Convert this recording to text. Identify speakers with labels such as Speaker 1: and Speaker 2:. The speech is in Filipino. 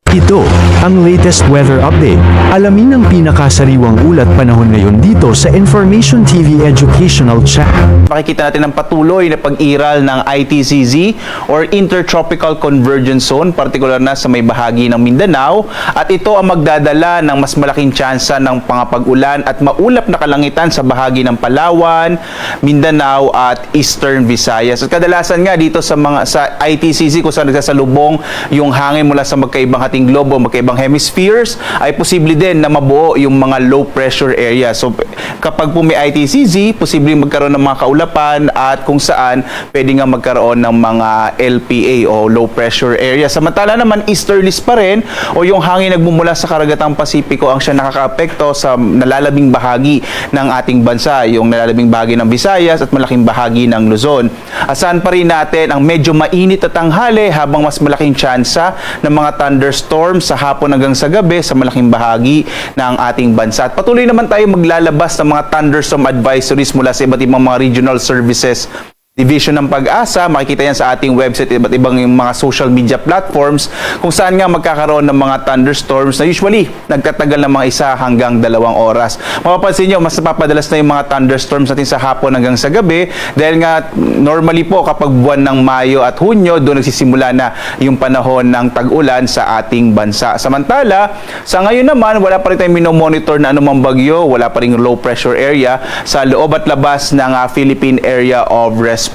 Speaker 1: Ito ang latest weather update. Alamin ang pinakasariwang ulat panahon ngayon dito sa Information TV Educational Channel.
Speaker 2: Makikita natin ang patuloy na pag-iral ng ITCZ or Intertropical Convergence Zone, partikular na sa may bahagi ng Mindanao, at ito ang magdadala ng mas malaking tsansa ng pangapag-ulan at maulap na kalangitan sa bahagi ng Palawan, Mindanao at Eastern Visayas. At kadalasan nga dito sa ITCZ kung saan nagsasalubong yung hangin mula sa magkaibang hating globo, magkaibang hemispheres, ay posible din na mabuo yung mga low pressure area. So kapag po may ITCZ, posible magkaroon ng mga kaulapan at kung saan pwede nga magkaroon ng mga LPA o low pressure area. Samantala naman easterlies pa rin o yung hangin nagmumula sa karagatang Pasipiko ang siya nakakaapekto sa nalalabing bahagi ng ating bansa, yung nalalabing bahagi ng Visayas at malaking bahagi ng Luzon. Asahan pa rin natin ang medyo mainit at tanghali habang mas malaking tsansa ng mga thunderstorms sa hapon hanggang sa gabi sa malaking bahagi ng ating bansa. At patuloy naman tayo maglalabas ng mga thunderstorm advisories mula sa iba't ibang mga regional services Division ng Pag-asa. Makikita yan sa ating website, iba't ibang yung mga social media platforms kung saan nga magkakaroon ng mga thunderstorms na usually nagtatagal ng mga 1 hanggang 2 oras. Mapapansin nyo, mas napapadalas na yung mga thunderstorms natin sa hapon hanggang sa gabi dahil nga normally po kapag buwan ng Mayo at Hunyo, doon nagsisimula na yung panahon ng tag-ulan sa ating bansa. Samantala, sa ngayon naman, wala pa rin tayong minomonitor na anumang bagyo, wala pa rin low pressure area sa loob at labas ng Philippine Area of Responsibility.